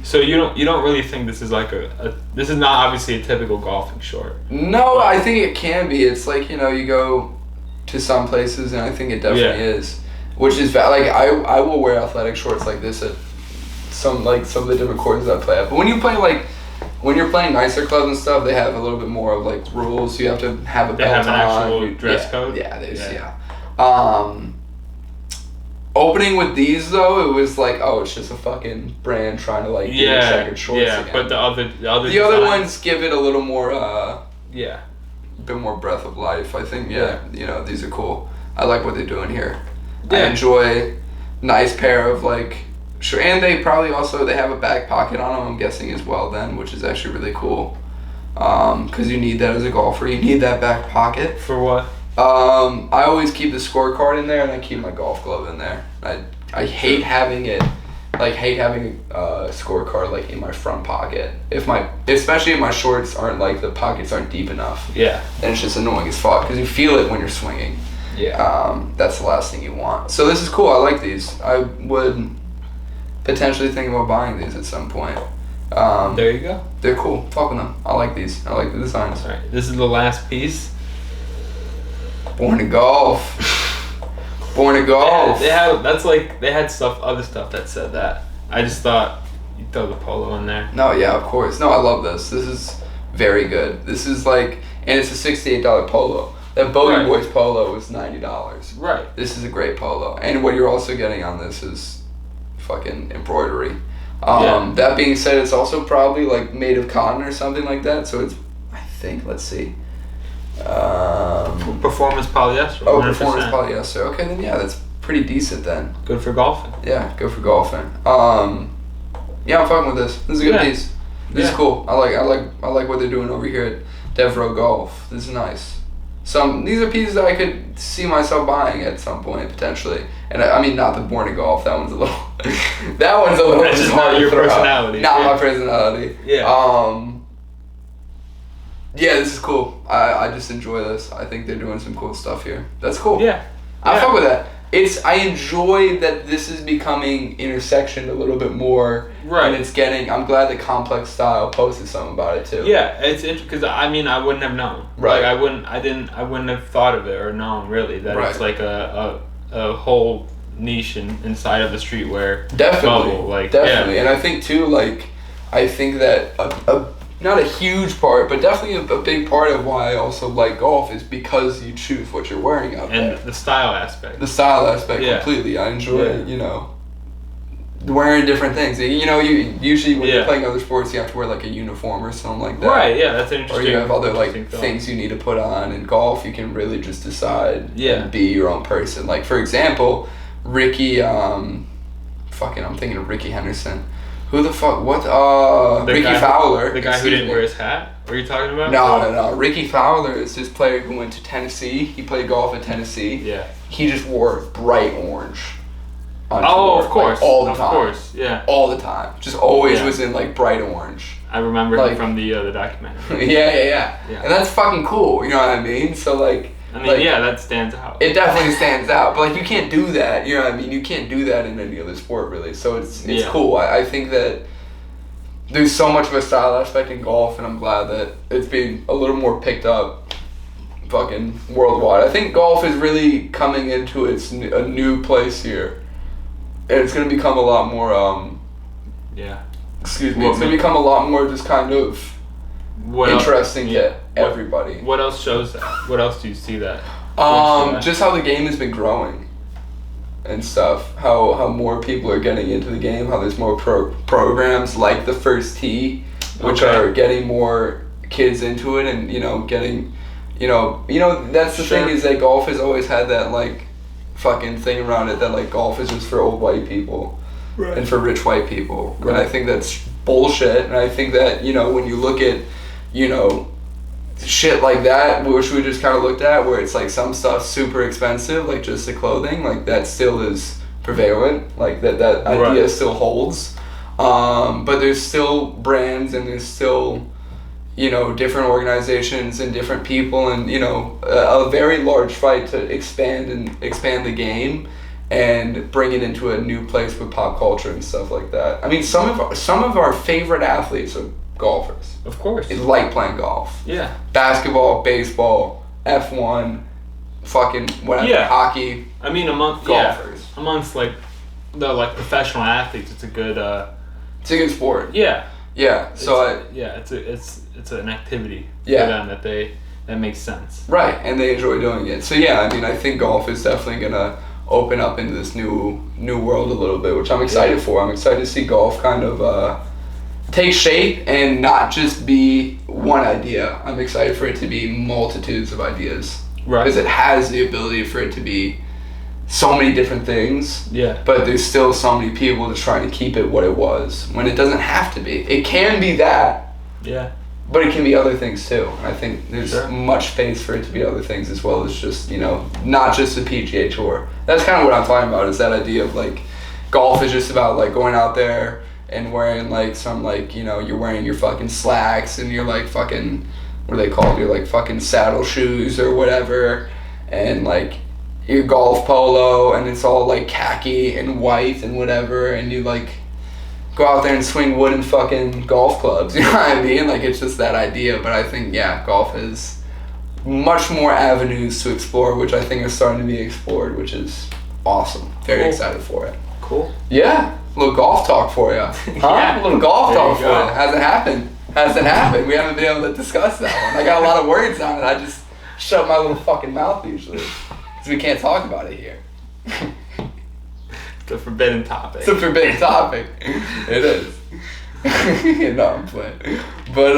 So you don't really think this is like this is not obviously a typical golfing short? No, I think it can be. It's like, you go to some places, and I think it definitely is. Which is like I will wear athletic shorts like this at some of the different courses I play at. But when you play when you're playing nicer clubs and stuff, they have a little bit more of like rules. You have to have a belt on. They have an actual dress code. Yeah, opening with these though, it was like, oh, it's just a fucking brand trying to like do checkered shorts again. But the other ones give it a little more a bit more breath of life. I think these are cool. I like what they're doing here. Yeah. I enjoy nice pair of like sure, and they probably also they have a back pocket on them, I'm guessing as well then, which is actually really cool. Because you need that as a golfer. You need that back pocket. For what? I always keep the scorecard in there, and I keep my golf glove in there. I hate having it, having a scorecard like in my front pocket. Especially if my shorts aren't like the pockets aren't deep enough. Yeah. Then it's just annoying as fuck because you feel it when you're swinging. Yeah. That's the last thing you want. So this is cool. I like these. I would potentially think about buying these at some point. There you go. They're cool. Fuck with them. I like these. I like the designs. All right. This is the last piece. Born to golf. Born to golf. They had other stuff that said that. I just thought you'd throw the polo in there. No, yeah, of course. No, I love this. This is very good. This is and it's a $68 polo. That Bogey Boys polo is $90. Right. This is a great polo. And what you're also getting on this is fucking embroidery. That being said, it's also probably like made of cotton or something like that. So it's, I think, let's see. Performance polyester. 100%. Oh, performance polyester. Okay, then that's pretty decent then. Good for golfing. Yeah, good for golfing. I'm fucking with this. This is a good piece. This is cool. I like what they're doing over here at Devereaux Golf. This is nice. These are pieces that I could see myself buying at some point potentially. And I mean, not the Born to Golf. That one's a little. That's just hard not your personality. Not my personality. Yeah. Yeah, this is cool. I just enjoy this. I think they're doing some cool stuff here. That's cool. Yeah. I fuck with that. I enjoy that this is becoming intersectioned a little bit more. Right. And I'm glad the Complex Style posted something about it too. Yeah, it's interesting because I wouldn't have known. Right. I wouldn't have thought of it or known really that it's like a whole niche inside of the streetwear bubble. Definitely. Yeah. And I think too, I think that not a huge part, but definitely a big part of why I also like golf is because you choose what you're wearing out there. And the style aspect. The style aspect, completely. I enjoy, wearing different things. You usually when you're playing other sports, you have to wear like a uniform or something like that. Right, yeah, that's interesting. Or you have other things you need to put on. In golf, you can really just decide and be your own person. Like, for example, Ricky, I'm thinking of Ricky Henderson. Who the fuck? What? Ricky Fowler. The guy who didn't wear his hat? What are you talking about? No. Ricky Fowler is this player who went to Tennessee. He played golf at Tennessee. Yeah. He just wore bright orange. On tour, of course. All the time. Of course, yeah. All the time. Just always was in bright orange. I remember him from the documentary. Yeah. And that's fucking cool. You know what I mean? So that stands out. It definitely stands out, but you can't do that. You know what I mean? You can't do that in any other sport, really. So it's cool. I think that there's so much of a style aspect in golf, and I'm glad that it's being a little more picked up, fucking worldwide. I think golf is really coming into a new place here, and it's gonna become a lot more. Excuse me. It's gonna become a lot more just kind of. Interesting to everybody. What else shows that? What else do you see that? Just how the game has been growing and stuff. How more people are getting into the game. How there's more programs like the First Tee, which are getting more kids into it, and getting, that's the thing is that golf has always had that fucking thing around it that golf is just for old white people, and for rich white people, and I think that's bullshit. And I think that when you look at shit like that, which we just kind of looked at, where it's some stuff super expensive, just the clothing, that still is prevalent, that idea still holds, but there's still brands and there's still different organizations and different people and a very large fight to expand the game and bring it into a new place with pop culture and stuff like that. I mean, some of our favorite athletes are golfers. Of course. They like playing golf. Yeah. Basketball, baseball, F1, fucking whatever, hockey. I mean, amongst like the professional athletes, it's a good. It's a good sport. Yeah. Yeah. So it's an activity for them that makes sense. Right, and they enjoy doing it. So yeah, I mean, I think golf is definitely gonna open up into this new world a little bit, which I'm excited for. I'm excited to see golf kind of take shape and not just be one idea. I'm excited for it to be multitudes of ideas. Right. Because it has the ability for it to be so many different things. Yeah. But there's still so many people just trying to keep it what it was when it doesn't have to be. It can be that. Yeah. But it can be other things too. And I think there's much space for it to be other things as well as just, not just the PGA Tour. That's kind of what I'm talking about, is that idea of like golf is just about like going out there and wearing like some like, you're wearing your fucking slacks and you're like fucking, what are they called? You're like fucking saddle shoes or whatever, and like your golf polo, and it's all like khaki and white and whatever, and you like go out there and swing wooden fucking golf clubs, you know what I mean? Like, it's just that idea. But I think, golf has much more avenues to explore, which I think are starting to be explored, which is awesome. Very excited for it. Cool. Yeah, a little golf talk for you. Huh? A little golf talk for you. Hasn't happened. We haven't been able to discuss that one. I got a lot of words on it. I just shut my little fucking mouth usually, because we can't talk about it here. It's a forbidden topic. It's a forbidden topic. It is. No, I'm playing. But,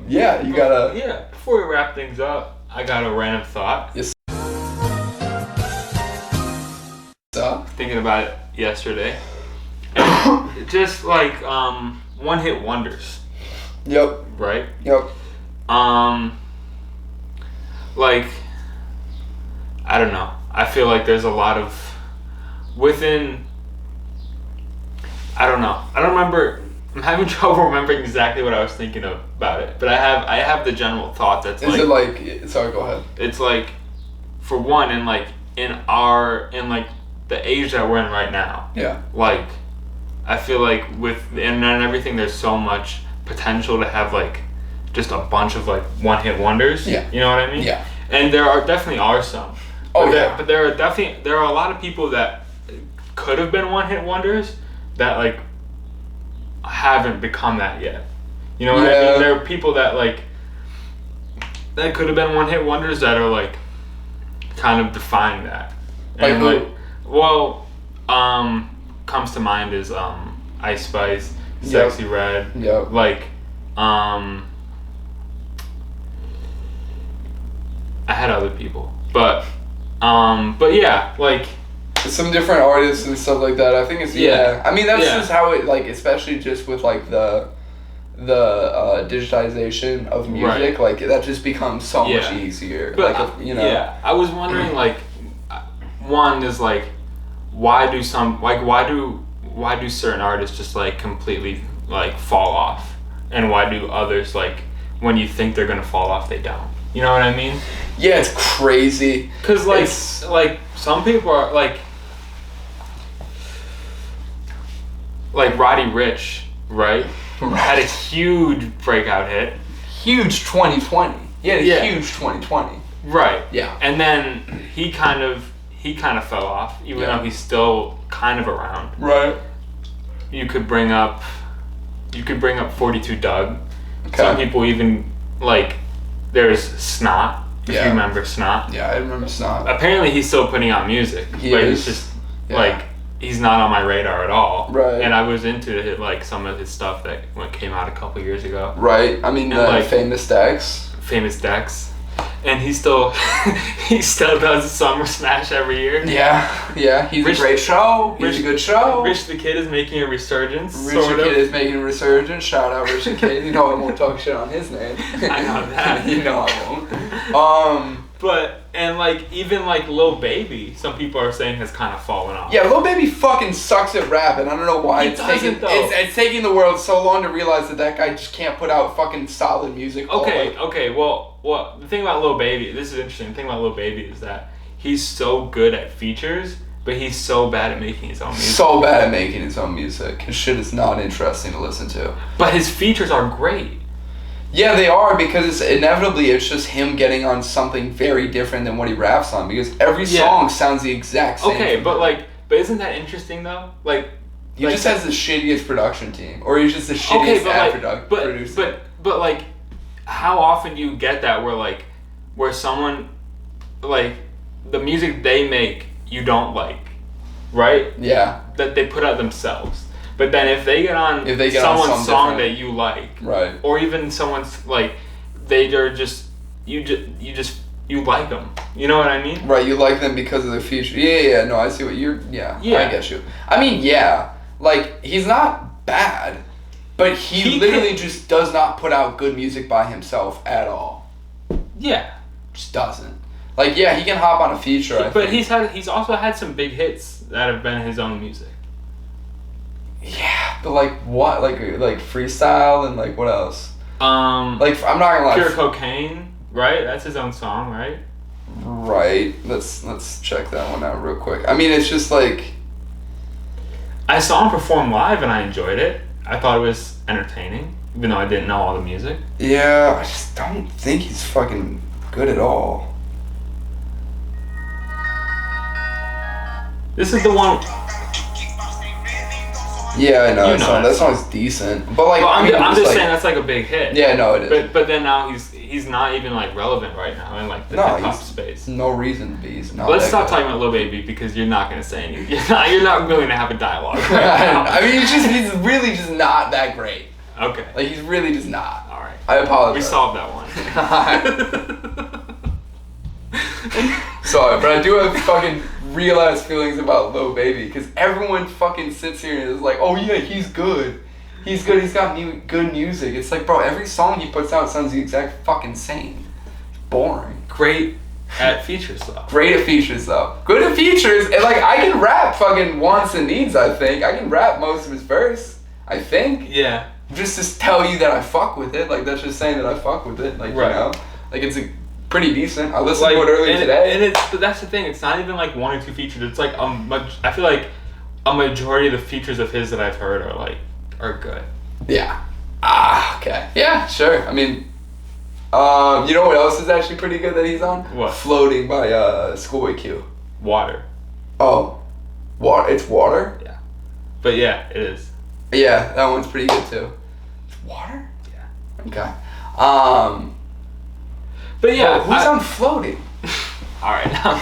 you gotta... Yeah, before we wrap things up, I got a random thought. Yes. Thinking about it yesterday. And just like, one-hit wonders. Yep. Right? Yep. Like, I don't know. I feel like there's a lot of... I don't know. I don't remember. I'm having trouble remembering exactly what I was thinking about it. But I have the general thought that's like... Is it like... Sorry, go ahead. It's like, for one, in the age that we're in right now. Yeah. Like, I feel like with the internet and everything, there's so much potential to have like just a bunch of like one-hit wonders. Yeah. You know what I mean? Yeah. And there definitely are some. But there are a lot of people that could have been one-hit wonders that like haven't become that yet. You know what I mean? There are people that like that could have been one-hit wonders that are like kind of define that. And like comes to mind is Ice Spice, Sexy Red. Yep. Like I had other people, but yeah, like some different artists and stuff like that. I think it's I mean, that's just how it, like, especially just with like the digitization of music, like that just becoms so much easier. But like, I was wondering, like, one is like, why do certain artists just like completely like fall off, and why do others, like, when you think they're gonna fall off, they don't? You know what I mean? Yeah, it's crazy. Cause like some people are like Roddy Ricch, right? Had a huge breakout hit. Huge 2020. He had a huge 2020. Right. Yeah. And then he kind of fell off, even though he's still kind of around. Right. You could bring up 42 Doug. Okay. Some people even like, there's Snot. If you remember Snot. Yeah, I remember Snot. Apparently he's still putting out music. He's just like, he's not on my radar at all. Right. And I was into like some of his stuff that came out a couple years ago. Right. I mean, Famous Dex. And he still does a Summer Smash every year. Yeah. He's a great show. He's a good show. Rich the Kid is making a resurgence. Shout out Rich the Kid. You know I won't talk shit on his name. I know that. You know I won't. But, and like, even like Lil Baby, some people are saying has kind of fallen off. Yeah, Lil Baby fucking sucks at rap, and I don't know why. It's taking the world so long to realize that guy just can't put out fucking solid music. Okay, well, the thing about Lil Baby, this is interesting, the thing about Lil Baby is that he's so good at features But he's so bad at making his own music. So bad at making his own music. His shit is not interesting to listen to. But his features are great. Yeah, they are, because it's just him getting on something very different than what he raps on, because every song sounds the exact same. Okay, but isn't that interesting though? Like, he just has the shittiest production team, or he's just the shittiest producer. But like, how often do you get that where someone, like, the music they make you don't like, right? Yeah. That they put out themselves. But then if they get on someone's song that you like, right, or even someone's, like, they're just you like them. You know what I mean? Right, you like them because of their feature. Yeah, no, I see what you're. Yeah, I get you. I mean, yeah, like, he's not bad, but he literally just does not put out good music by himself at all. Yeah, just doesn't. Like, yeah, he can hop on a feature. I think. He's also had some big hits that have been his own music. Yeah, but like what? Like freestyle and like what else? Like, I'm not gonna lie. Pure Cocaine, right? That's his own song, right? Right. Let's check that one out real quick. I mean, it's just like, I saw him perform live and I enjoyed it. I thought it was entertaining, even though I didn't know all the music. Yeah, I just don't think he's fucking good at all. This is the one. Yeah, I know. That song's decent, but like, I'm just saying that's like a big hit. Yeah, no, it is. But then now he's not even like relevant right now in like the hip hop space. No reason to be. He's not. Let's stop talking about Lil Baby, because you're not gonna say anything. You're not willing to have a dialogue. Right I mean, he's really just not that great. Okay. Like, he's really just not. All right. I apologize. We solved that one. Sorry, but I do have fucking real-ass feelings about Lil Baby, because everyone fucking sits here and is like, oh yeah, he's good. He's good, he's got good music. It's like, bro, every song he puts out sounds the exact fucking same. It's boring. Great at features, though. Great at features, though. Good at features, and like, I can rap fucking wants and needs, I think. I can rap most of his verse, I think. Yeah. Just to tell you that I fuck with it, like, that's just saying that I fuck with it, like, right. You know? Like, it's pretty decent. I listened to it earlier today. But that's the thing. It's not even like one or two features. It's like I feel like a majority of the features of his that I've heard are good. Yeah. Okay. Yeah, sure. I mean, you know what else is actually pretty good that he's on? What? Floating by Schoolboy Q. Water. Oh, water. It's water. Yeah. But yeah, it is. Yeah, that one's pretty good too. It's water. Yeah. Okay. But yeah, who's on Floating? All right, now.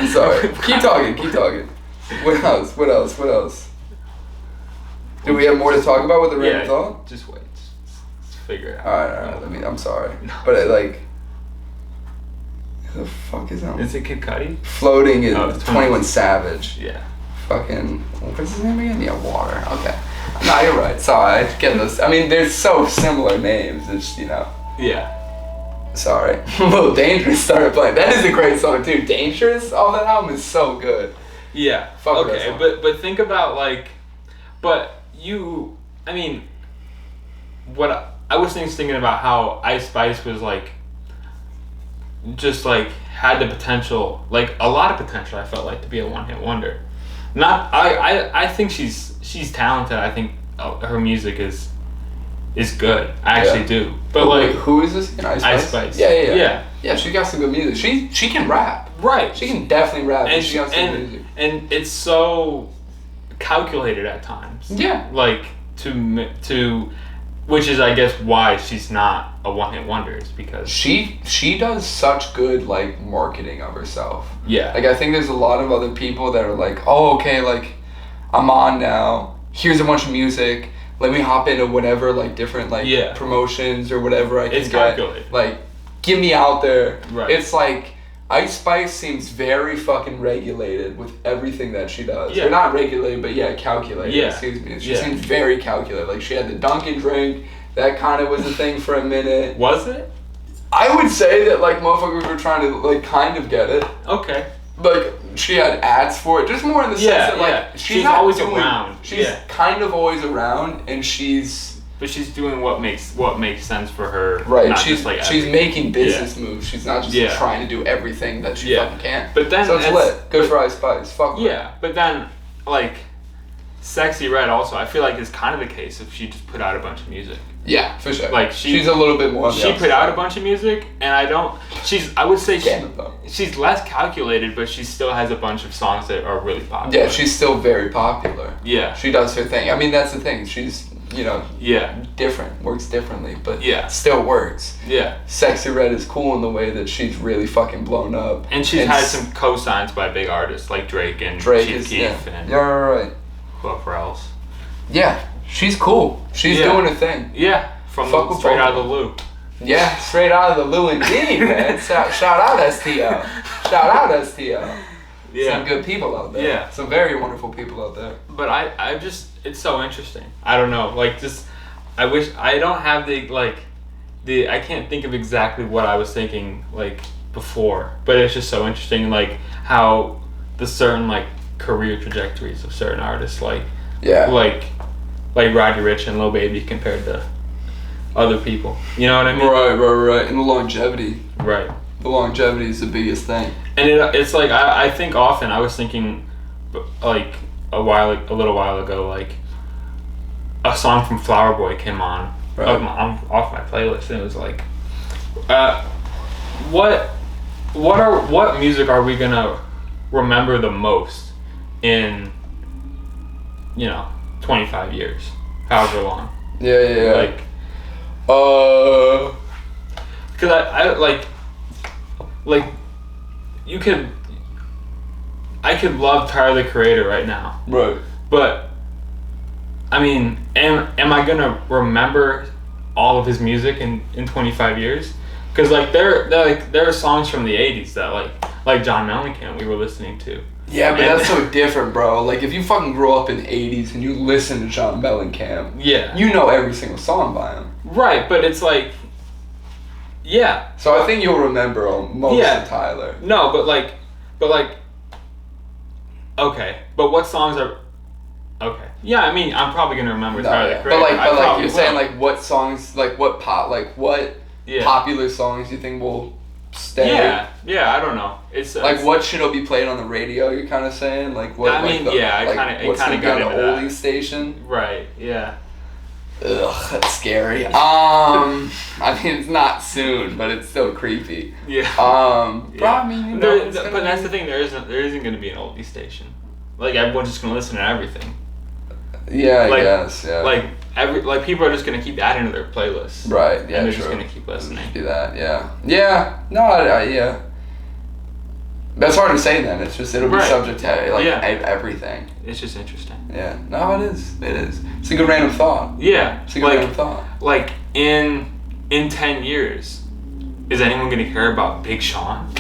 Sorry. Keep talking. What else? Do we have more to talk about with the random thought? Just wait. Just figure it out. All right. I'm sorry. But who the fuck is that? Is it Kid Cudi? Floating is 21 Savage. Yeah. Fucking, what's his name again? Yeah, Water. Okay. No, you're right. Sorry. Getting those. I mean, they're so similar names. It's, you know. Yeah. Sorry. Little Dangerous started playing. That is a great song too. Dangerous? Oh, that album is so good. Yeah. Fuck okay, but think about like, I mean, what I was thinking about how Ice Spice was like, just like had the potential, like a lot of potential. I felt like to be a one-hit wonder. I think she's talented. I think her music is good. I actually do. But like, who is this again? Ice Spice. Yeah, she got some good music. She can rap. Right. She can definitely rap. And she got some music. And it's so calculated at times. Yeah. Like to which is, I guess, why she's not a one-hit wonder, is because she does such good like marketing of herself. Yeah. Like, I think there's a lot of other people that are like, oh, okay, like, I'm on now. Here's a bunch of music. Let me hop into whatever, like, different, like, promotions or whatever I can It's calculated. Like, get me out there. Right. It's like, Ice Spice seems very fucking regulated with everything that she does. Yeah. Or not regulated, but calculated. Yeah. Excuse me. She seems very calculated. Like, she had the Dunkin' drink. That kind of was a thing for a minute. Was it? I would say that, like, motherfuckers were trying to, like, kind of get it. Okay. Like, she had ads for it, just more in the sense that, like, she's always around. She's kind of always around, and she's but she's doing what makes sense for her. Right. Not she's just like she's making business moves. She's not just trying to do everything that she fucking can. But then so it's lit. Good for Ice Spice. Fuck. Yeah, but then like Sexy Red also, I feel like is kind of the case if she just put out a bunch of music. Yeah, for sure. Like she's a little bit more. She put out a bunch of music, and I would say she's less calculated, but she still has a bunch of songs that are really popular. Yeah, she's still very popular. Yeah, she does her thing. I mean, that's the thing. She's different, works differently, but still works. Yeah, Sexy Red is cool in the way that she's really fucking blown up, and she's had some co-signs by big artists like Drake and Chief Keef and right. Whoever else. Yeah. She's cool. She's doing her thing. Yeah, straight out of the loo. Yeah, straight out of the loo indeed, man. Shout out STO. Shout out STO. Yeah. Some good people out there. Yeah. Some very wonderful people out there. But I just, it's so interesting. I don't know, like just, I wish, I don't have I can't think of exactly what I was thinking like before, but it's just so interesting like how the certain like career trajectories of certain artists like Roddy Ricch and Lil Baby compared to other people. You know what I mean? Right. And the longevity. Right. The longevity is the biggest thing. And it's like I think often I was thinking like a little while ago like a song from Flower Boy came on off my playlist and it was like what music are we gonna remember the most in 25 years, however long. Yeah. Like, because I could love Tyler the Creator right now. Right. But I mean, am I gonna remember all of his music in 25 years? Because like there are songs from the 80s that like John Mellencamp we were listening to. Yeah, but that's so different, bro. Like, if you fucking grow up in the 80s and you listen to John Mellencamp, you know every single song by him. Right, but it's like, yeah. So I think you'll remember most of Tyler. No, but like, okay. But what songs are, okay. Yeah, I mean, I'm probably going to remember Tyler the Creator. But like you're saying, like, what songs, like, what popular songs you think will stay? Yeah, I don't know. It's like what should be played on the radio? You're kind of saying like what? I mean, I kind of got into that. Oldie station. Right. Yeah. Ugh, that's scary. I mean, it's not soon, but it's still creepy. Yeah. But I mean, but that's the thing. There isn't going to be an oldie station. Like everyone's just going to listen to everything. Yeah, I guess. Yeah. Like people are just gonna keep adding to their playlists. Right. Yeah. And they're just gonna keep listening. Do that. Yeah. Yeah. No. Yeah. That's hard to say. Then it's just it'll be subject to everything. It's just interesting. Yeah. No, it is. It is. It's a good random thought. Yeah. It's a good random thought. Like in 10 years, is anyone gonna care about Big Sean?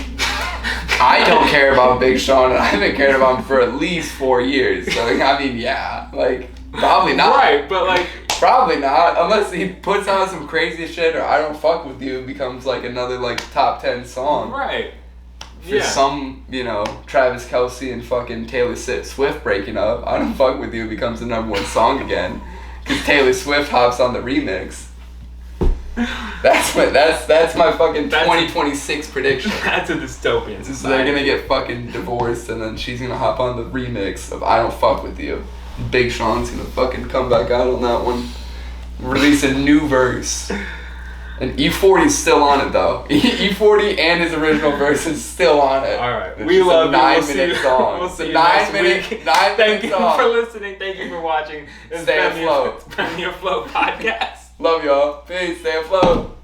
I don't care about Big Sean, and I haven't cared about him for at least 4 years. So I mean, yeah, like probably not. Right, but like probably not, unless he puts out some crazy shit or I Don't Fuck With You becomes like another like top 10 song. Right. For some, Travis Kelce and fucking Taylor Swift breaking up, I Don't Fuck With You becomes the number 1 song again, because Taylor Swift hops on the remix. That's my fucking 2026 prediction. That's a dystopian society. So they're gonna get fucking divorced and then she's gonna hop on the remix of I Don't Fuck With You. Big Sean's gonna fucking come back out on that one. Release a new verse. And E40's still on it though. E40 and his original verse is still on it. Alright. We love you. 9-minute song. We'll see you 9-minute song. Thank you for listening. Thank you for watching. Stay afloat. It's been the Afloat podcast. Love y'all. Peace. Stay afloat.